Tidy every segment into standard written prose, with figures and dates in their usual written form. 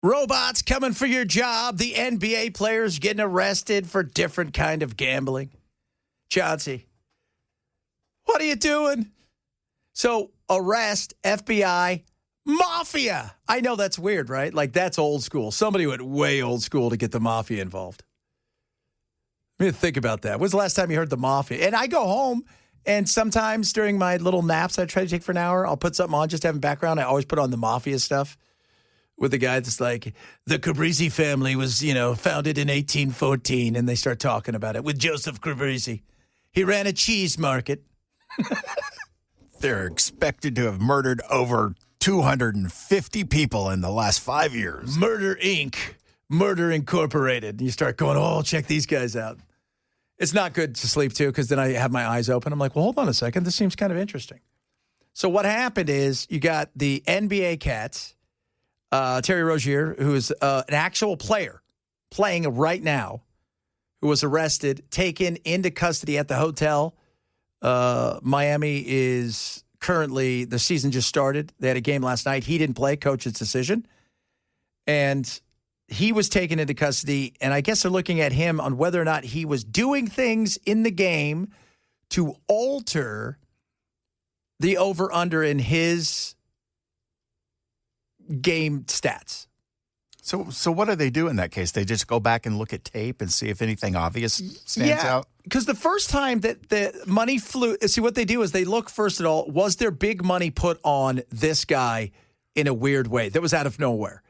Robots coming for your job. The NBA players getting arrested for different kind of gambling. Chauncey, what are you doing? So arrest, FBI, mafia. I know that's weird, right? Like that's old school. Somebody went way old school to get the mafia involved. I mean, think about that. When's the last time you heard the mafia? And I go home, and sometimes during my little naps I try to take for an hour, I'll put something on just to have in background. I always put on the mafia stuff with the guy that's like, the Cabrisi family was, founded in 1814, and they start talking about it with Joseph Cabrisi. He ran a cheese market. They're expected to have murdered over 250 people in the last 5 years. Murder, Inc., Murder Incorporated. And you start going, oh, check these guys out. It's not good to sleep, too, because then I have my eyes open. I'm like, well, hold on a second. This seems kind of interesting. So what happened is you got the NBA cats, Terry Rozier, who is an actual player playing right now, who was arrested, taken into custody at the hotel. Miami is currently, the season just started. They had a game last night. He didn't play, coach's decision. And he was taken into custody, and I guess they're looking at him on whether or not he was doing things in the game to alter the over-under in his game stats. So what do they do in that case? They just go back and look at tape and see if anything obvious stands out? Because the first time that the money flew, see, what they do is they look, first of all, was there big money put on this guy in a weird way that was out of nowhere?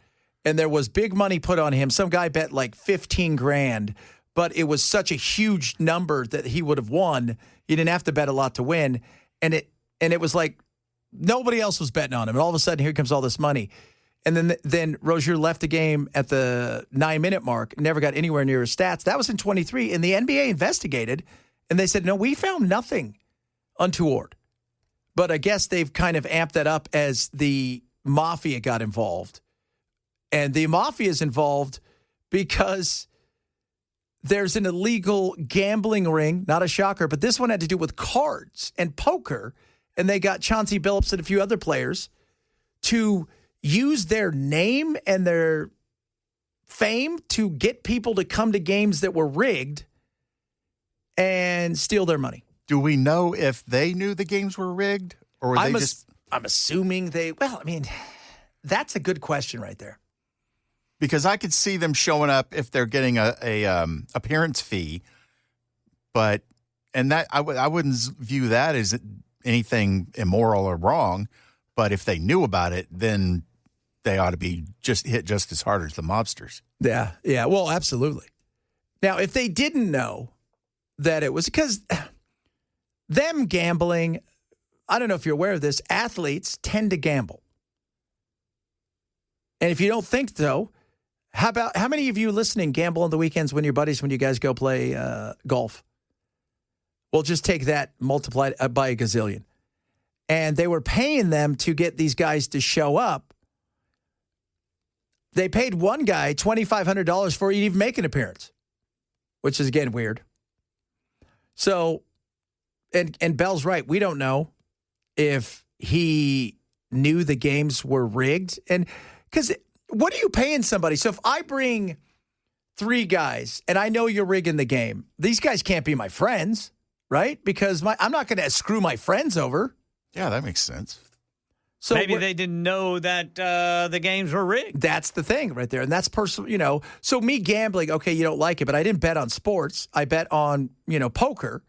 And there was big money put on him. Some guy bet like 15 grand, but it was such a huge number that he would have won. He didn't have to bet a lot to win. And it was like nobody else was betting on him. And all of a sudden, here comes all this money. And then Rozier left the game at the 9-minute mark, never got anywhere near his stats. That was in 23. And the NBA investigated, and they said, no, we found nothing untoward. But I guess they've kind of amped that up as the mafia got involved. And the mafia is involved because there's an illegal gambling ring, not a shocker, but this one had to do with cards and poker. And they got Chauncey Billups and a few other players to use their name and their fame to get people to come to games that were rigged and steal their money. Do we know if they knew the games were rigged? Or were I'm assuming that's a good question right there. Because I could see them showing up if they're getting a appearance fee, and that I wouldn't view that as anything immoral or wrong. But if they knew about it, then they ought to be hit just as hard as the mobsters. Yeah, well, absolutely. Now, if they didn't know that it was because them gambling, I don't know if you're aware of this, athletes tend to gamble. And if you don't think so, how many of you listening gamble on the weekends when you guys go play golf? Well, just take that multiplied by a gazillion. And they were paying them to get these guys to show up. They paid one guy $2,500 before he'd even make an appearance, which is, again, weird. So, and Bell's right. We don't know if he knew the games were rigged. And because what are you paying somebody? So if I bring 3 guys and I know you're rigging the game, these guys can't be my friends, right? Because I'm not going to screw my friends over. Yeah, that makes sense. So maybe they didn't know that the games were rigged. That's the thing right there. And that's personal, So me gambling, okay, you don't like it, but I didn't bet on sports. I bet on, poker.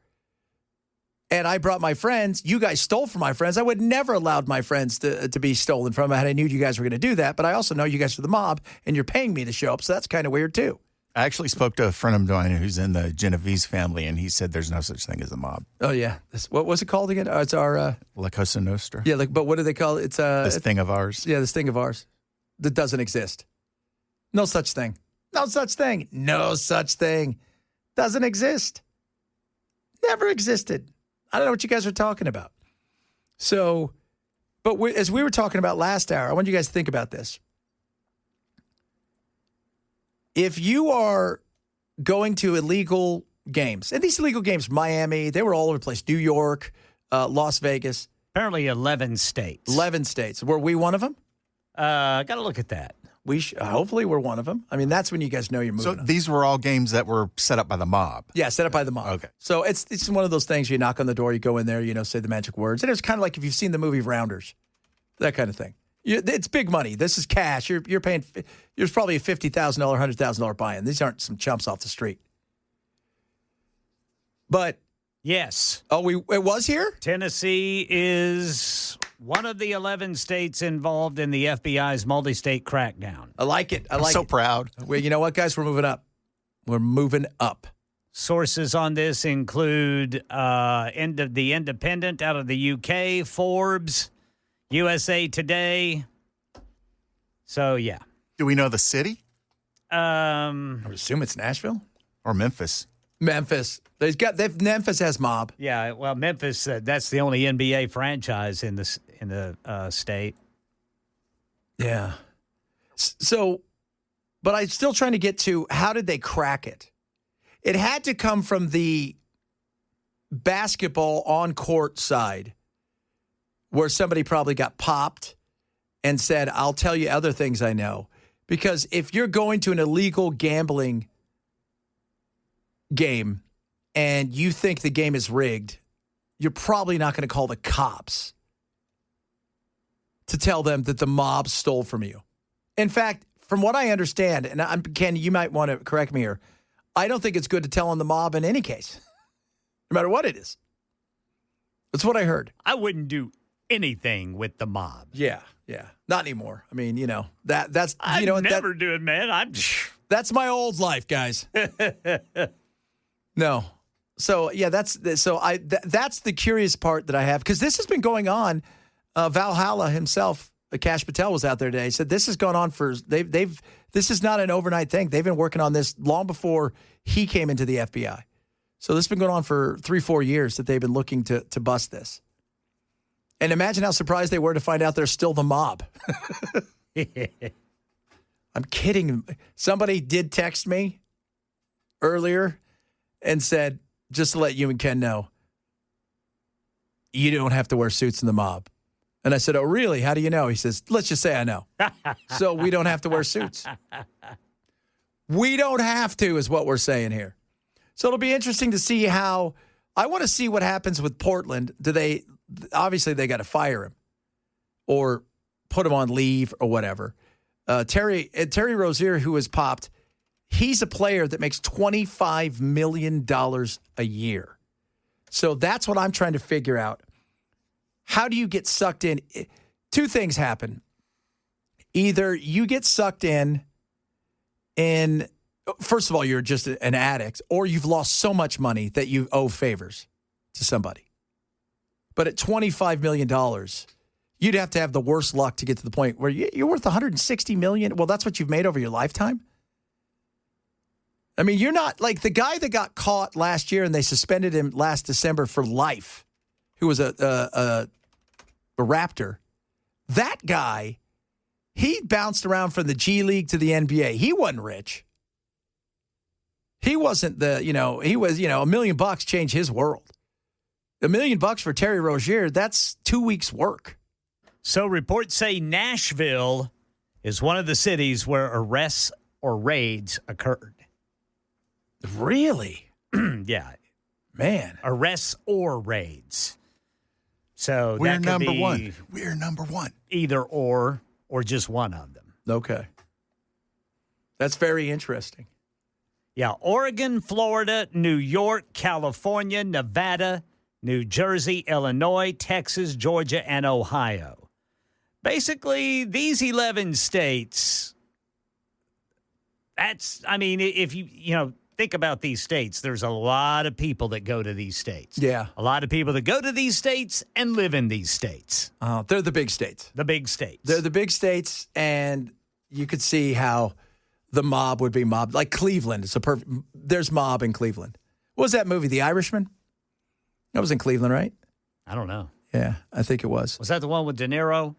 And I brought my friends. You guys stole from my friends. I would never allowed my friends to be stolen from had I knew you guys were going to do that. But I also know you guys are the mob, and you're paying me to show up, so that's kind of weird, too. I actually spoke to a friend of mine who's in the Genovese family, and he said there's no such thing as a mob. Oh, yeah. What was it called again? It's our... La Cosa Nostra. Yeah, but what do they call it? It's this thing of ours. Yeah, this thing of ours that doesn't exist. No such thing. No such thing. No such thing. Doesn't exist. Never existed. I don't know what you guys are talking about. So, but as we were talking about last hour, I want you guys to think about this. If you are going to illegal games, and these illegal games, Miami, they were all over the place, New York, Las Vegas. Apparently 11 states. 11 states. Were we one of them? Got to look at that. hopefully we're one of them. I mean, that's when you guys know you're moving So on. these were all games that were set up by the mob. Yeah, set up by the mob. Okay. So it's one of those things. You knock on the door, you go in there, say the magic words, and it's kind of like if you've seen the movie Rounders, that kind of thing. It's big money. This is cash. You're paying. There's probably a $50,000, $100,000 buy-in. These aren't some chumps off the street. But Yes. oh, it was here. Tennessee is one of the 11 states involved in the FBI's multi-state crackdown. I like it. I'm so proud. Well, you know what, guys? We're moving up. We're moving up. Sources on this include the Independent out of the UK, Forbes, USA Today. So, yeah. Do we know the city I would assume it's Nashville, or Memphis? Memphis. Memphis has mob. Yeah, well, Memphis, that's the only NBA franchise in the state. Yeah. So, but I'm still trying to get to how did they crack it? It had to come from the basketball on-court side where somebody probably got popped and said, I'll tell you other things I know. Because if you're going to an illegal gambling game and you think the game is rigged, you're probably not going to call the cops to tell them that the mob stole from you. In fact, from what I understand, and Ken, you might want to correct me here, I don't think it's good to tell on the mob in any case, no matter what it is. That's what I heard. I wouldn't do anything with the mob. Yeah. Not anymore. I mean, that's I never do it, man. That's my old life, guys. No. So yeah, that's the curious part that I have because this has been going on. Valhalla himself, Kash Patel, was out there today. He said this has gone on for this is not an overnight thing. They've been working on this long before he came into the FBI. So this has been going on for 3-4 years that they've been looking to bust this. And imagine how surprised they were to find out they're still the mob. I'm kidding. Somebody did text me earlier and said, just to let you and Ken know, you don't have to wear suits in the mob. And I said, oh, really? How do you know? He says, let's just say I know. So we don't have to wear suits. We don't have to is what we're saying here. So it'll be interesting to see how – I want to see what happens with Portland. Obviously, they got to fire him or put him on leave or whatever. Terry Rozier, who has popped, he's a player that makes $25 million a year. So that's what I'm trying to figure out. How do you get sucked in? Two things happen. Either you get sucked in, first of all, you're just an addict, or you've lost so much money that you owe favors to somebody. But at $25 million, you'd have to have the worst luck to get to the point where you're worth $160 million. Well, that's what you've made over your lifetime. I mean, you're not like the guy that got caught last year and they suspended him last December for life, who was a Raptor. That guy, he bounced around from the G League to the NBA. He wasn't rich. He wasn't he was, $1 million changed his world. $1 million for Terry Rozier, that's 2 weeks' work. So reports say Nashville is one of the cities where arrests or raids occurred. Really? Yeah. Man. Arrests or raids. So We're that could number be one. We're number one. Either or just one of them. Okay. That's very interesting. Yeah, Oregon, Florida, New York, California, Nevada, New Jersey, Illinois, Texas, Georgia, and Ohio. Basically, these 11 states, if you think about these states, there's a lot of people that go to these states. Yeah. A lot of people that go to these states and live in these states. They're the big states. The big states. They're the big states, and you could see how the mob would be mob. Like Cleveland. There's mob in Cleveland. What was that movie, The Irishman? That was in Cleveland, right? I don't know. Yeah, I think it was. Was that the one with De Niro?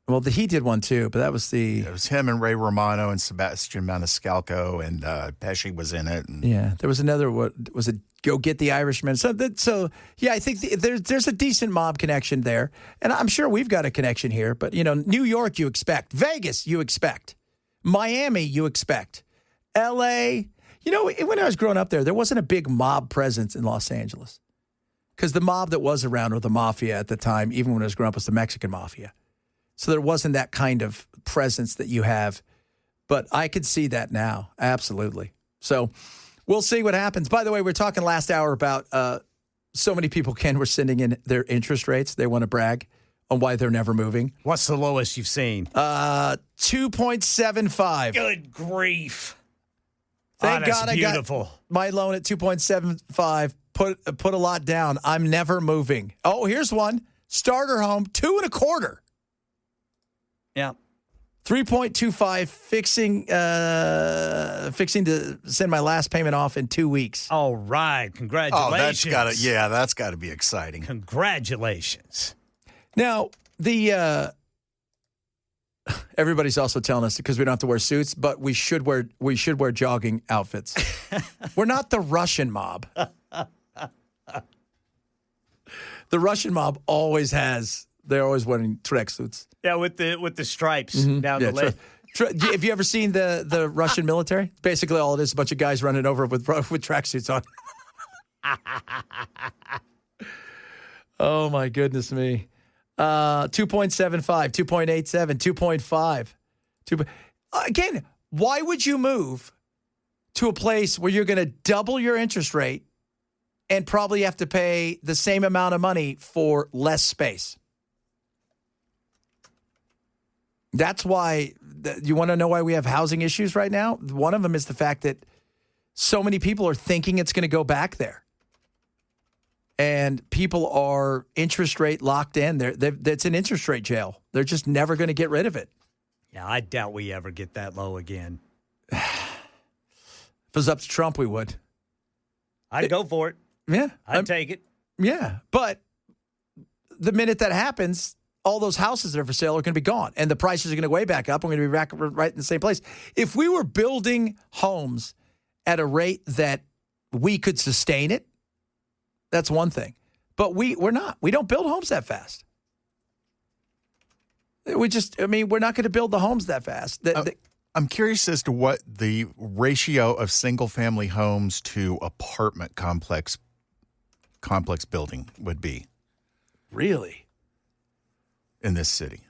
Well, he did one too, but that was It was him and Ray Romano and Sebastian Maniscalco, and Pesci was in it. And yeah, there was another. What was it? Go Get the Irishman. So yeah, I think there's a decent mob connection there, and I'm sure we've got a connection here. But New York, you expect. Vegas, you expect. Miami, you expect. L.A., when I was growing up there wasn't a big mob presence in Los Angeles. Because the mob that was around, or the mafia at the time, even when I was growing up, was the Mexican mafia. So there wasn't that kind of presence that you have. But I could see that now. Absolutely. So we'll see what happens. By the way, we're talking last hour about so many people, Ken, were sending in their interest rates. They want to brag on why they're never moving. What's the lowest you've seen? 2.75. Good grief. Thank that's God beautiful. I got my loan at 2.75. Put a lot down. I'm never moving. Oh, here's one. Starter home, 2.25. Yeah. 3.25, fixing to send my last payment off in 2 weeks. All right. Congratulations. Oh, that's got to be exciting. Congratulations. Now, everybody's also telling us, because we don't have to wear suits, but we should wear jogging outfits. We're not the Russian mob. The Russian mob they're always wearing trek suits. Yeah, with the stripes down the leg. Have you ever seen the Russian military? Basically, all it is a bunch of guys running over with tracksuits on. Oh, my goodness me. 2.75, 2.87, 2.5. Again, why would you move to a place where you're going to double your interest rate and probably have to pay the same amount of money for less space? That's why you want to know why we have housing issues right now? One of them is the fact that so many people are thinking it's going to go back there. And people are interest rate locked in. It's an interest rate jail. They're just never going to get rid of it. Yeah, I doubt we ever get that low again. If it was up to Trump, we would. I'd go for it. Yeah. I'd take it. Yeah. But the minute that happens, all those houses that are for sale are going to be gone. And the prices are going to way back up. We're going to be back right in the same place. If we were building homes at a rate that we could sustain it, that's one thing. But we're not. We don't build homes that fast. We're not going to build the homes that fast. I'm curious as to what the ratio of single-family homes to apartment complex building would be. Really? In this city.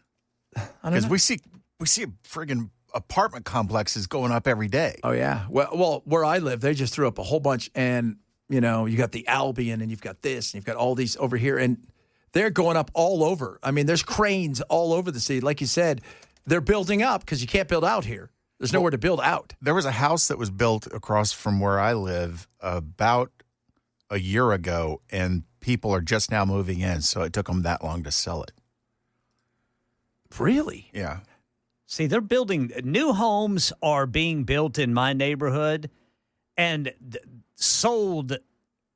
Because we see friggin' apartment complexes going up every day. Oh, yeah. Well, where I live, they just threw up a whole bunch. And, you got the Albion, and you've got this, and you've got all these over here. And they're going up all over. I mean, there's cranes all over the city. Like you said, they're building up because you can't build out here. There's nowhere to build out. There was a house that was built across from where I live about a year ago, and people are just now moving in, so it took them that long to sell it. Really? Yeah. See, they're building new homes are being built in my neighborhood, and sold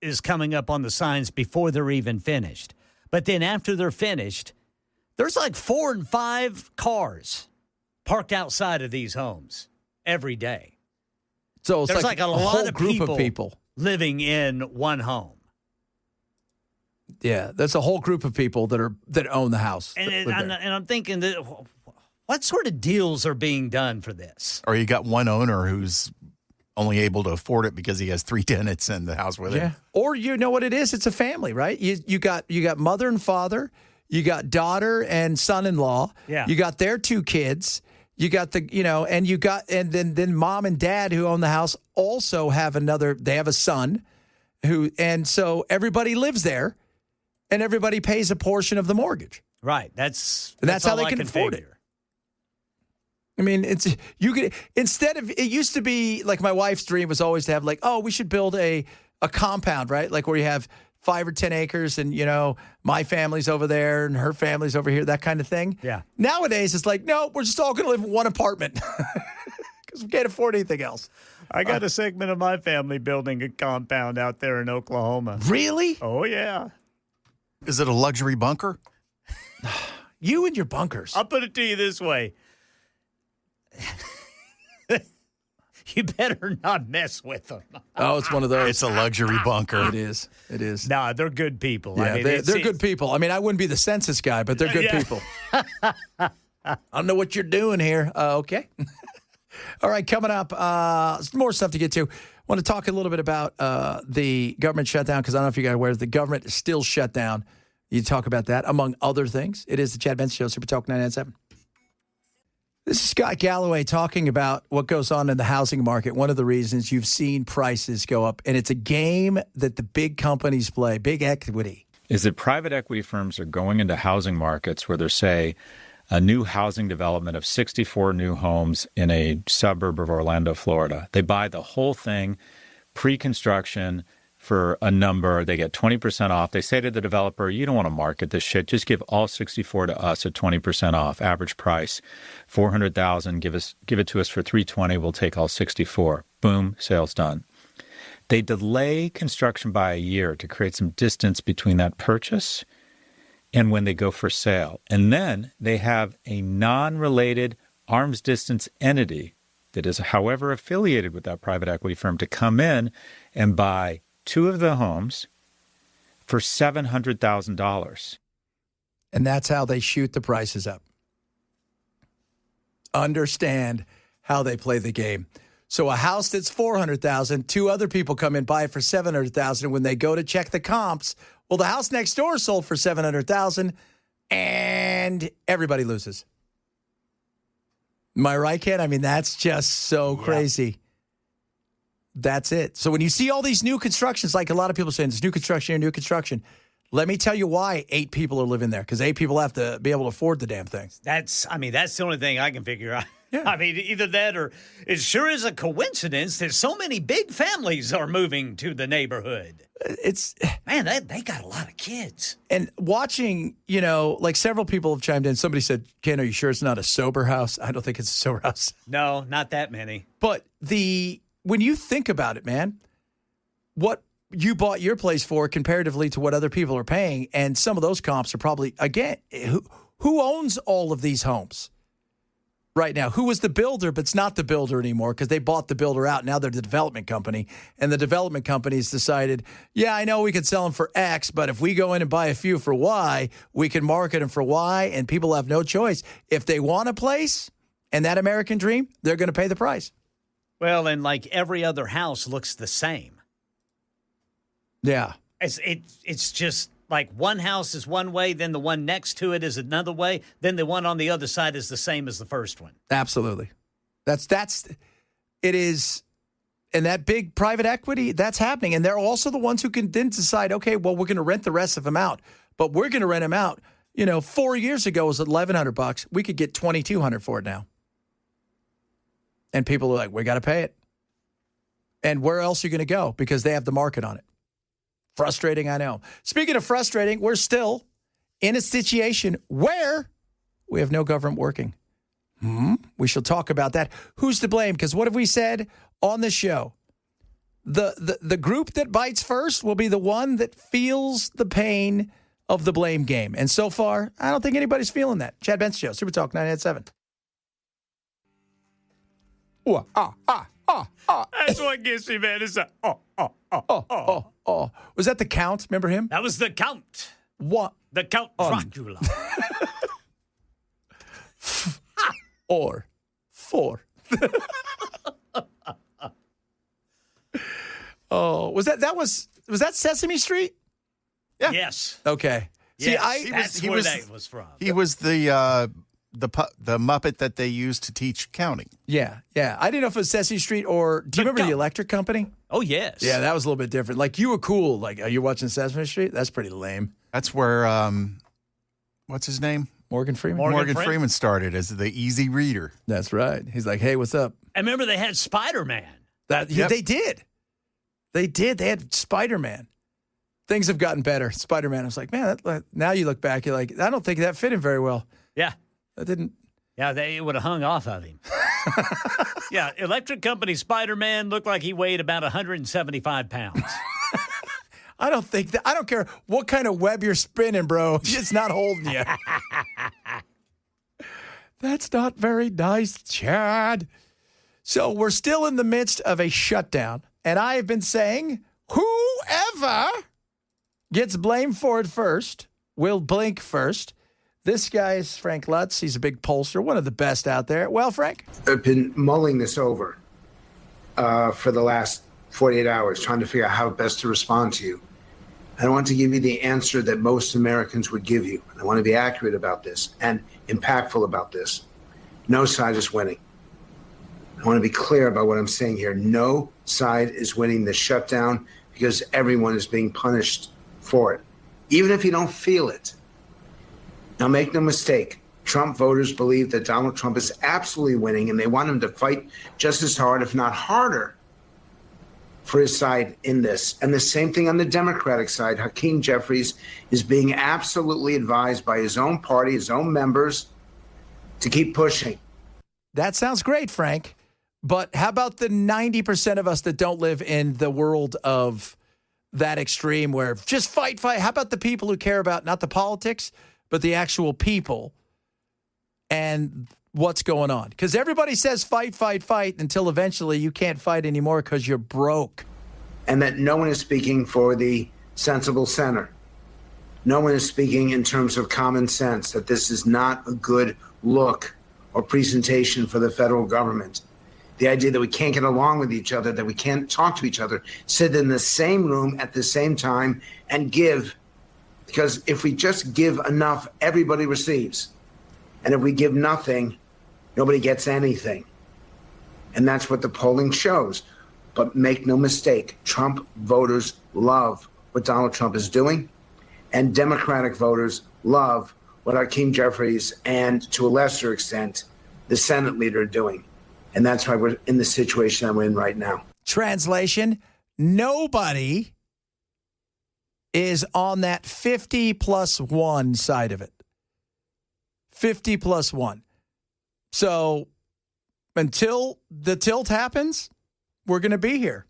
is coming up on the signs before they're even finished. But then after they're finished, there's like 4 and 5 cars parked outside of these homes every day. So it's there's like a lot whole of group of people living in one home. Yeah, that's a whole group of people that own the house. And I'm thinking, that what sort of deals are being done for this? Or you got one owner who's only able to afford it because he has 3 tenants in the house with him. Or you know what it is? It's a family, right? You got mother and father, you got daughter and son-in-law. Yeah. You got their 2 kids. You got and then mom and dad who own the house also have they have a son and so everybody lives there and everybody pays a portion of the mortgage. Right. That's how they can afford it. I mean, it used to be like my wife's dream was always to have we should build a compound, right? Like where you have 5 or 10 acres and, my family's over there and her family's over here, that kind of thing. Yeah. Nowadays, it's like, no, we're just all going to live in one apartment because we can't afford anything else. I got a segment of my family building a compound out there in Oklahoma. Really? Oh, yeah. Is it a luxury bunker? You and your bunkers. I'll put it to you this way. You better not mess with them. Oh, it's one of those. It's a luxury bunker. It is. Nah, they're good people. Yeah, they're good people. I mean, I wouldn't be the census guy, but they're good people. I don't know what you're doing here. Okay. All right, coming up, more stuff to get to. I want to talk a little bit about the government shutdown because I don't know if you guys are aware, the government is still shut down. You talk about that, among other things. It is the Chad Benson Show, Super Talk 997. This is Scott Galloway talking about what goes on in the housing market. One of the reasons you've seen prices go up, and it's a game that the big companies play, big equity. Is that private equity firms are going into housing markets where there's, say, a new housing development of 64 new homes in a suburb of Orlando, Florida. They buy the whole thing pre-construction for a number. They get 20% off. They say to the developer, you don't want to market this shit. Just give all 64 to us at 20% off. Average price, $400,000. Give it to us for $320. We'll take all 64. Boom, sales done. They delay construction by a year to create some distance between that purchase and when they go for sale. And then they have a non-related arm's distance entity that is, however, affiliated with that private equity firm to come in and buy 2 of the homes for $700,000. And that's how they shoot the prices up. Understand how they play the game. So a house that's $400,000, 2 other people come in, buy it for $700,000. When they go to check the comps, well, the house next door sold for $700,000, and everybody loses. Am I right, Ken? I mean, that's just so crazy. That's it. So when you see all these new constructions, like a lot of people saying, there's new construction here, new construction. Let me tell you why 8 people are living there, because 8 people have to be able to afford the damn thing. That's the only thing I can figure out. Yeah. I mean, either that or it sure is a coincidence that so many big families are moving to the neighborhood. Man, they got a lot of kids. And watching, like several people have chimed in. Somebody said, Ken, are you sure it's not a sober house? I don't think it's a sober house. No, not that many. But when you think about it, man, what you bought your place for comparatively to what other people are paying, and some of those comps are probably, again, who owns all of these homes right now? Who was the builder, but it's not the builder anymore because they bought the builder out. Now they're the development company, and the development company's decided, yeah, I know we could sell them for X, but if we go in and buy a few for Y, we can market them for Y, and people have no choice. If they want a place and that American dream, they're going to pay the price. Well, and like every other house looks the same. Yeah. It's just like one house is one way, then the one next to it is another way, then the one on the other side is the same as the first one. Absolutely. It is, and that big private equity, that's happening. And they're also the ones who can then decide, okay, well, we're going to rent the rest of them out, but we're going to rent them out. 4 years ago it was $1,100. We could get $2,200 for it now. And people are like, we got to pay it. And where else are you going to go? Because they have the market on it. Frustrating, I know. Speaking of frustrating, we're still in a situation where we have no government working. We shall talk about that. Who's to blame? Because what have we said on the show? The group that bites first will be the one that feels the pain of the blame game. And so far, I don't think anybody's feeling that. Chad Benson Show, Super Talk 987. That's what gets me, man. It's a Was that the Count? Remember him? That was the Count. What? The Count Dracula. Or 4. Was that Sesame Street? Yeah. Yes. Okay. Yes. See, That's where that was from. He was the Muppet that they used to teach counting. Yeah. I didn't know if it was Sesame Street or do you remember the Electric Company? Oh, yes. Yeah, that was a little bit different. Like you were cool. Like, are you watching Sesame Street? That's pretty lame. That's where what's his name? Morgan Freeman. Morgan Freeman started as the easy reader. That's right. He's like, hey, what's up? I remember they had Spider-Man. They did. They had Spider-Man. Things have gotten better. Spider-Man. I was like, man, now you look back, you're like, I don't think that fit him very well. Yeah. That didn't. Yeah, they would have hung off of him. Yeah, Electric Company Spider-Man looked like he weighed about 175 pounds. I don't think that. I don't care what kind of web you're spinning, bro. It's not holding you. That's not very nice, Chad. So we're still in the midst of a shutdown, and I have been saying whoever gets blamed for it first will blink first. This guy is Frank Lutz. He's a big pollster, one of the best out there. Well, Frank? I've been mulling this over for the last 48 hours, trying to figure out how best to respond to you. I want to give you the answer that most Americans would give you. I want to be accurate about this and impactful about this. No side is winning. I want to be clear about what I'm saying here. No side is winning the shutdown because everyone is being punished for it, even if you don't feel it. Now, make no mistake. Trump voters believe that Donald Trump is absolutely winning, and they want him to fight just as hard, if not harder, for his side in this. And the same thing on the Democratic side. Hakeem Jeffries is being absolutely advised by his own party, his own members, to keep pushing. That sounds great, Frank. But how about the 90% of us that don't live in the world of that extreme where just fight, fight? How about the people who care about not the politics, but the actual people and what's going on? Because everybody says fight, fight, fight until eventually you can't fight anymore because you're broke. And that no one is speaking for the sensible center. No one is speaking in terms of common sense, that this is not a good look or presentation for the federal government. The idea that we can't get along with each other, that we can't talk to each other, sit in the same room at the same time and give. Because if we just give enough, everybody receives. And if we give nothing, nobody gets anything. And that's what the polling shows. But make no mistake, Trump voters love what Donald Trump is doing. And Democratic voters love what Hakeem Jeffries and, to a lesser extent, the Senate leader are doing. And that's why we're in the situation that we're in right now. Translation, nobody is on that 50+1 side of it. 50+1. So until the tilt happens, we're going to be here.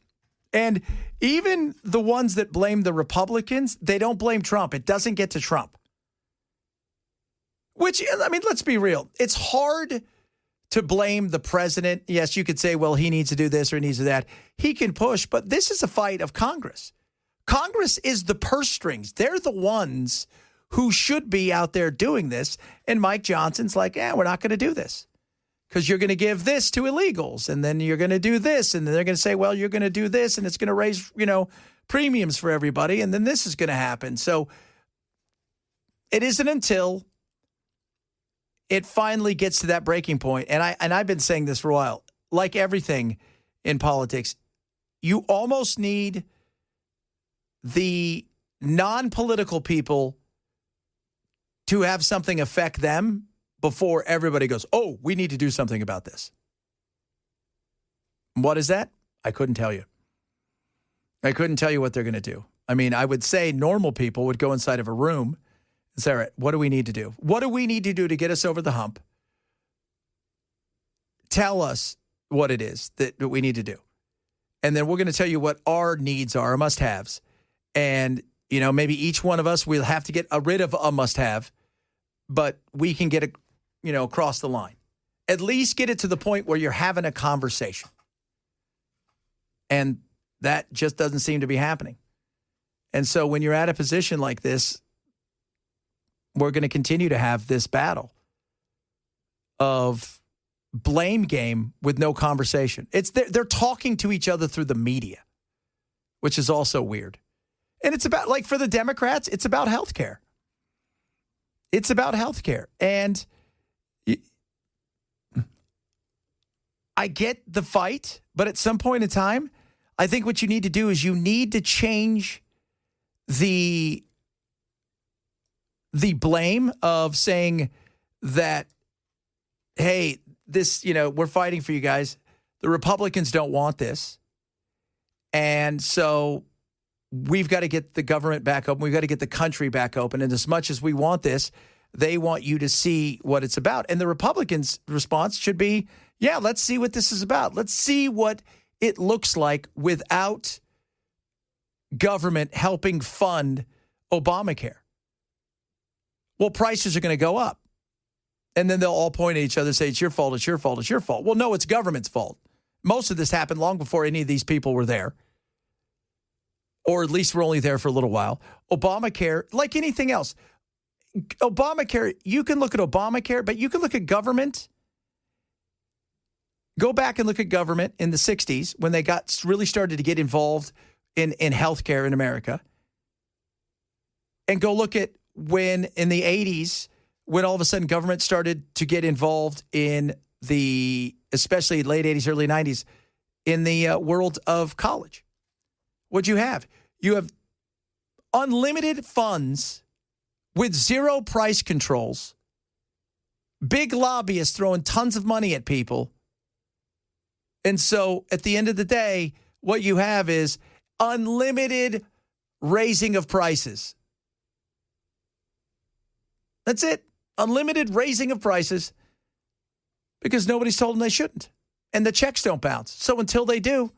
And even the ones that blame the Republicans, they don't blame Trump. It doesn't get to Trump. Which, I mean, let's be real. It's hard to blame the president. Yes, you could say, well, he needs to do this or he needs to do that. He can push, but this is a fight of Congress. Congress is the purse strings. They're the ones who should be out there doing this. And Mike Johnson's like, we're not going to do this because you're going to give this to illegals. And then you're going to do this. And then they're going to say, well, you're going to do this. And it's going to raise, premiums for everybody. And then this is going to happen. So it isn't until it finally gets to that breaking point. And I've been saying this for a while, like everything in politics, you almost need the non-political people to have something affect them before everybody goes, oh, we need to do something about this. What is that? I couldn't tell you. I couldn't tell you what they're going to do. I mean, I would say normal people would go inside of a room and say, all right, what do we need to do? What do we need to do to get us over the hump? Tell us what it is that we need to do. And then we're going to tell you what our needs are, our must-haves. And, maybe each one of us will have to get rid of a must-have, but we can get it, across the line. At least get it to the point where you're having a conversation. And that just doesn't seem to be happening. And so when you're at a position like this, we're going to continue to have this battle of blame game with no conversation. They're talking to each other through the media, which is also weird. And it's about, like, for the Democrats, it's about healthcare. It's about healthcare. And I get the fight, but at some point in time, I think what you need to do is you need to change the blame of saying that, hey, this, we're fighting for you guys. The Republicans don't want this. And so we've got to get the government back open. We've got to get the country back open. And as much as we want this, they want you to see what it's about. And the Republicans' response should be, yeah, let's see what this is about. Let's see what it looks like without government helping fund Obamacare. Well, prices are going to go up. And then they'll all point at each other and say, it's your fault, it's your fault, it's your fault. Well, no, it's government's fault. Most of this happened long before any of these people were there. Or at least we're only there for a little while. Obamacare, like anything else, Obamacare, you can look at Obamacare, but you can look at government. Go back and look at government in the 60s when they got really started to get involved in healthcare in America. And go look at when in the 80s, when all of a sudden government started to get involved in especially late 80s, early 90s, in the world of college. What'd you have? You have unlimited funds with zero price controls, big lobbyists throwing tons of money at people. And so at the end of the day, what you have is unlimited raising of prices. That's it. Unlimited raising of prices because nobody's told them they shouldn't. And the checks don't bounce. So until they do,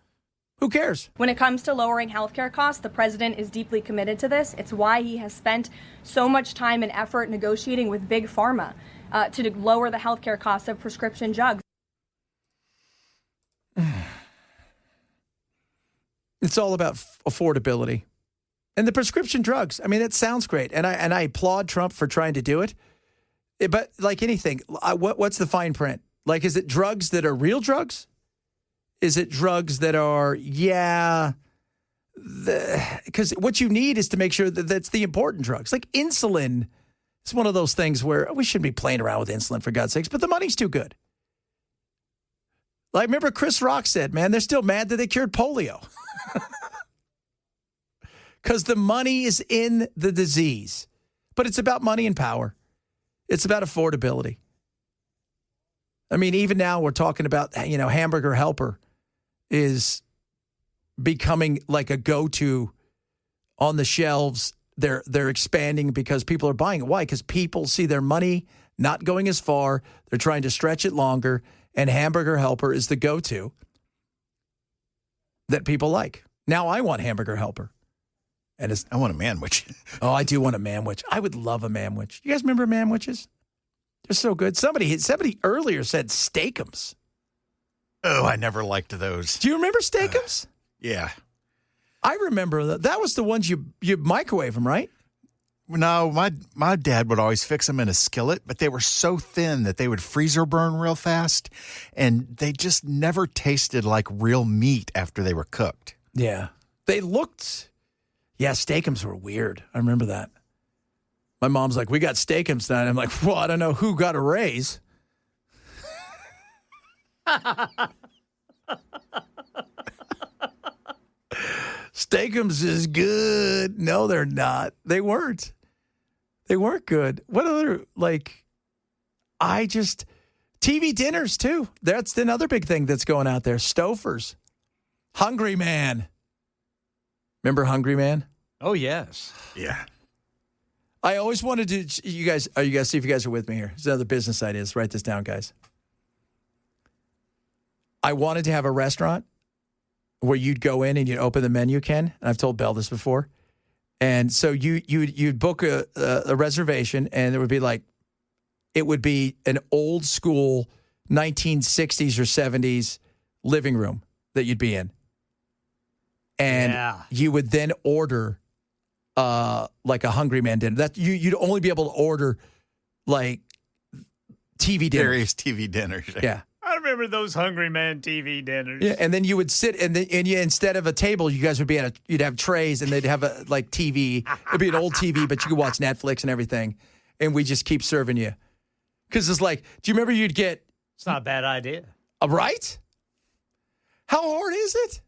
who cares? When it comes to lowering healthcare costs, the president is deeply committed to this. It's why he has spent so much time and effort negotiating with Big Pharma to lower the healthcare costs of prescription drugs. It's all about affordability. And the prescription drugs, I mean, that sounds great. And I applaud Trump for trying to do it. But like anything, what's the fine print? Like, is it drugs that are real drugs? Is it drugs that are, because what you need is to make sure that that's the important drugs. Like insulin is one of those things where we shouldn't be playing around with insulin, for God's sakes, but the money's too good. Like, remember Chris Rock said, man, they're still mad that they cured polio. Because the money is in the disease. But it's about money and power. It's about affordability. I mean, even now we're talking about, Hamburger Helper is becoming like a go-to on the shelves. They're expanding because people are buying it. Why? Because people see their money not going as far. They're trying to stretch it longer. And Hamburger Helper is the go-to that people like. Now I want Hamburger Helper. And I want a manwich. Oh, I do want a manwich. I would love a manwich. You guys remember manwiches? They're so good. Somebody earlier said steakums. Oh, I never liked those. Do you remember steakums? Yeah. I remember that. That was the ones you microwave them, right? No, my dad would always fix them in a skillet, but they were so thin that they would freezer burn real fast, and they just never tasted like real meat after they were cooked. Yeah. They looked... Yeah, steakums were weird. I remember that. My mom's like, we got steakums tonight. I'm like, well, I don't know who got a raise. Steakums is good. No, they're not. They weren't. They weren't good. What other, TV dinners, too. That's another big thing that's going out there. Stofers. Hungry Man. Remember Hungry Man? Oh, yes. Yeah. I always wanted to, see if you guys are with me here. There's another business ideas. Write this down, guys. I wanted to have a restaurant where you'd go in and you'd open the menu, Ken. And I've told Belle this before. And so you'd book a reservation, and it would be an old school 1960s or 70s living room that you'd be in. And you would then order like a Hungry Man dinner. That you'd only be able to order like TV dinners. Various TV dinners. Yeah. I remember those Hungry Man TV dinners. Yeah, and then you would sit and instead of a table, you guys would be you'd have trays, and they'd have a TV. It'd be an old TV, but you could watch Netflix and everything. And we just keep serving you. Because it's like, do you remember you'd get... It's not a bad idea. Right? How hard is it?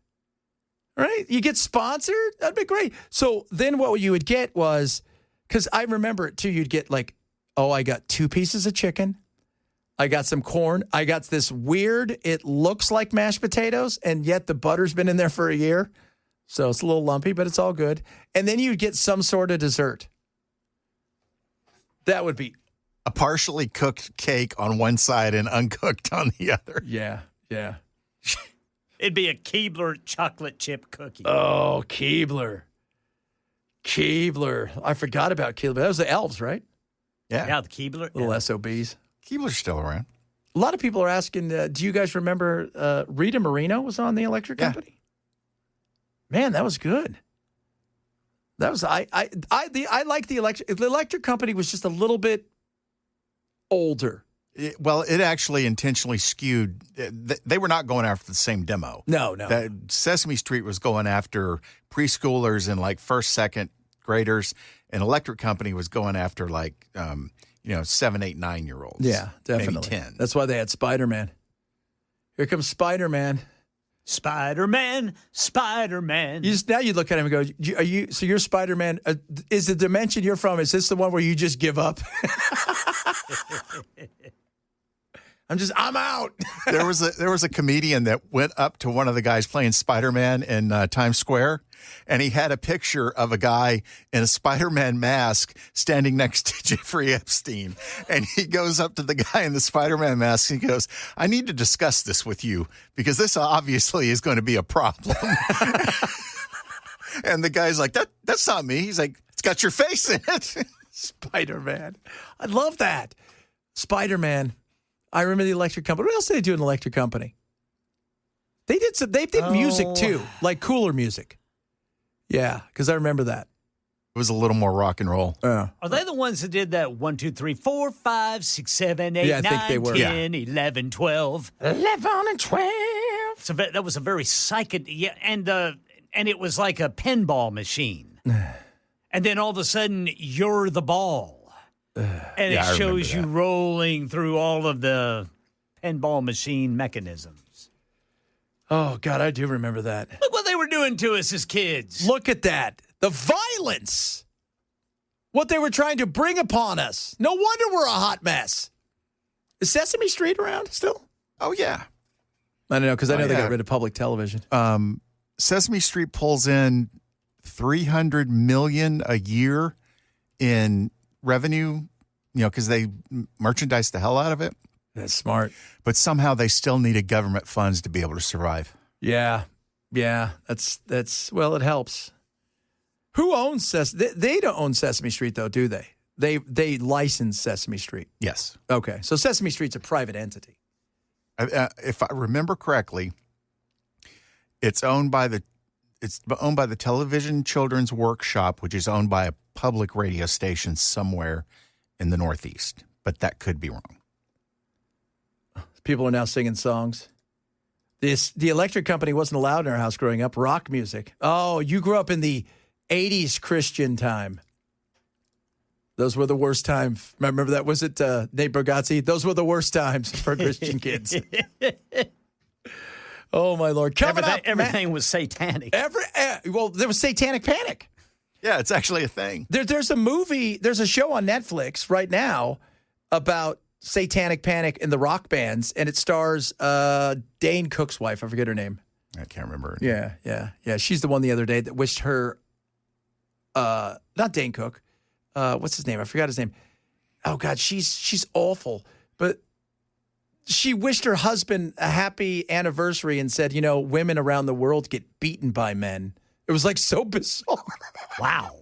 Right? You get sponsored? That'd be great. So then what you would get was, because I remember it too, you'd get I got 2 pieces of chicken. I got some corn. I got this weird, it looks like mashed potatoes, and yet the butter's been in there for a year. So it's a little lumpy, but it's all good. And then you'd get some sort of dessert. That would be... A partially cooked cake on one side and uncooked on the other. Yeah, yeah. It'd be a Keebler chocolate chip cookie. Oh, Keebler. I forgot about Keebler. That was the elves, right? Yeah, the Keebler. Little SOBs. Keebler's still around. A lot of people are asking, do you guys remember Rita Moreno was on the electric company? Man, that was good. That was I like the electric. The electric company was just a little bit older. It actually intentionally skewed. They were not going after the same demo. No. That Sesame Street was going after preschoolers and like first, second graders, and Electric Company was going after like 7, 8, 9-year-olds. Yeah, definitely. Maybe 10. That's why they had Spider-Man. Here comes Spider-Man. Spider-Man. Now you look at him and go, so you're Spider-Man. Is the dimension you're from, is this the one where you just give up? I'm out. There was a comedian that went up to one of the guys playing Spider-Man in Times Square, and he had a picture of a guy in a Spider-Man mask standing next to Jeffrey Epstein. And he goes up to the guy in the Spider-Man mask and he goes, "I need to discuss this with you because this obviously is going to be a problem." And the guy's like, that's not me. He's like, "It's got your face in it." Spider-Man. I love that. Spider-Man. I remember the Electric Company. What else did they do in the Electric Company? They did music too, like cooler music. Yeah, because I remember that. It was a little more rock and roll. Are they the ones that did that 1, 2, 3, 4, 5, 6, 7, 8, Yeah, I 9, think they were. 10, 11, 12? 11 and 12. So that was a very psychic, yeah, and it was like a pinball machine. And then all of a sudden, you're the ball. And it shows you rolling through all of the pinball machine mechanisms. Oh, God, I do remember that. Look what they were doing to us as kids. Look at that. The violence. What they were trying to bring upon us. No wonder we're a hot mess. Is Sesame Street around still? Oh, yeah. I don't know, because I know they got rid of public television. Sesame Street pulls in $300 million a year in revenue, because they merchandise the hell out of it. That's smart. But somehow they still needed government funds to be able to survive. Yeah. That's well, it helps. Who owns Sesame? They don't own Sesame Street, though, do they? They license Sesame Street. Yes. Okay, so Sesame Street's a private entity. If I remember correctly, it's owned by the Television Children's Workshop, which is owned by a public radio station somewhere in the Northeast, but that could be wrong. People are now singing songs. The Electric Company wasn't allowed in our house growing up. Rock music. Oh, you grew up in the 80s Christian time. Those were the worst times. Remember that? Was it Nate Bargatze? Those were the worst times for Christian kids. Oh, my Lord. Everything was satanic. There was Satanic Panic. Yeah, it's actually a thing. There's a show on Netflix right now about Satanic Panic and the rock bands, and it stars Dane Cook's wife. I forget her name. I can't remember. Yeah. She's the one the other day that wished her, not Dane Cook. What's his name? I forgot his name. Oh, God, she's awful. But she wished her husband a happy anniversary and said, women around the world get beaten by men. It was like so bizarre. Wow.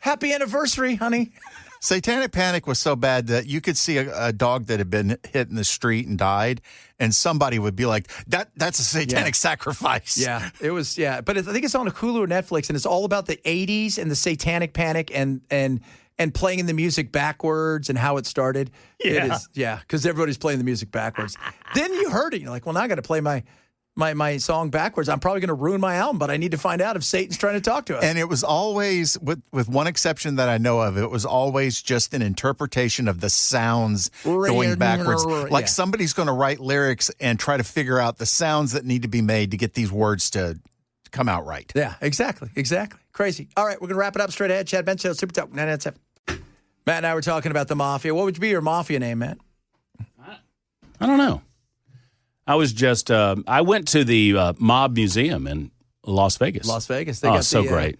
Happy anniversary, honey. Satanic Panic was so bad that you could see a dog that had been hit in the street and died, and somebody would be like, that's a satanic sacrifice. Yeah, it was, But I think it's on Hulu or Netflix, and it's all about the 80s and the Satanic Panic and playing the music backwards and how it started. Yeah. It is, because everybody's playing the music backwards. Then you heard it. You're like, well, now I got to play my song backwards. I'm probably going to ruin my album, but I need to find out if Satan's trying to talk to us. And it was always, with one exception that I know of, it was always just an interpretation of the sounds going backwards. Like somebody's going to write lyrics and try to figure out the sounds that need to be made to get these words to come out right. Yeah, exactly. Crazy. All right, we're going to wrap it up straight ahead. Chad Benson, Super Talk 997. Matt and I were talking about the Mafia. What would be your Mafia name, Matt? I don't know. I was just, I went to the Mob Museum in Las Vegas. They got so great.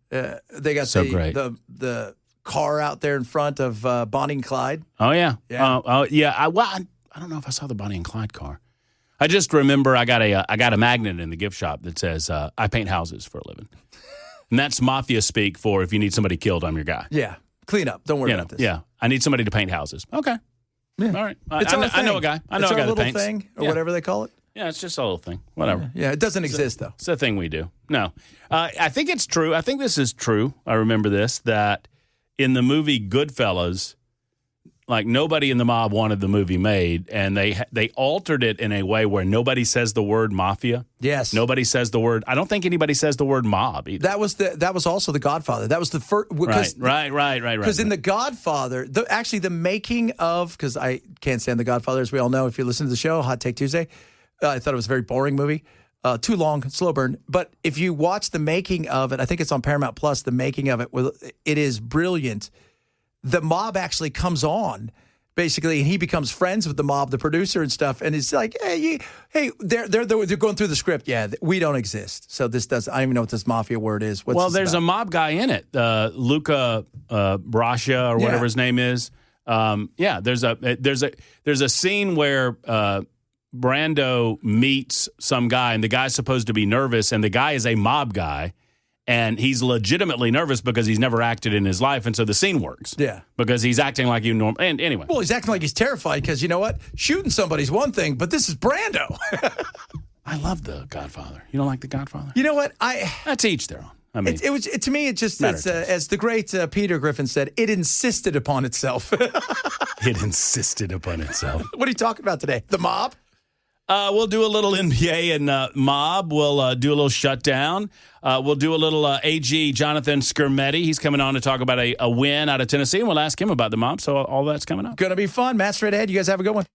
They got great. The car out there in front of Bonnie and Clyde. Oh, yeah. Yeah. I don't know if I saw the Bonnie and Clyde car. I just remember I got a magnet in the gift shop that says, I paint houses for a living. And that's Mafia speak for if you need somebody killed, I'm your guy. Yeah. Clean up. Don't worry about this. Yeah. I need somebody to paint houses. Okay. Yeah. All right. I know a guy. I know a guy that paints. Thing or whatever they call it. Yeah, it's just a little thing. Whatever. Yeah, it doesn't exist, though. It's a thing we do. No. I think it's true. I think this is true. I remember this, that in the movie Goodfellas, like nobody in the mob wanted the movie made, and they altered it in a way where nobody says the word mafia. Yes. Nobody says the word. I don't think anybody says the word mob either. That was also The Godfather. That was the first. Right. Because in The Godfather, the making of, because I can't stand The Godfather, as we all know, if you listen to the show, Hot Take Tuesday, I thought it was a very boring movie. Too long, slow burn. But if you watch the making of it, I think it's on Paramount Plus, the making of it, it is brilliant. The mob actually comes on, basically, and he becomes friends with the mob, the producer and stuff. And it's like, they're going through the script. Yeah, we don't exist. So this does. I don't even know what this mafia word is. There's a mob guy in it, Luca Brascia or whatever his name is. There's a scene where Brando meets some guy, and the guy's supposed to be nervous, and the guy is a mob guy. And he's legitimately nervous because he's never acted in his life, and so the scene works. Yeah. Because he's acting like you normally. And anyway. Well, he's acting like he's terrified because, you know what? Shooting somebody's one thing, but this is Brando. I love The Godfather. You don't like The Godfather? You know what? That's each their own. I mean, it was to me. It's as the great Peter Griffin said, it insisted upon itself. It insisted upon itself. What are you talking about today? The mob? We'll do a little NBA and mob. We'll do a little shutdown. We'll do a little AG Jonathan Skermetti. He's coming on to talk about a win out of Tennessee, and we'll ask him about the mob. So all that's coming up. Going to be fun. Matt, straight ahead. You guys have a good one.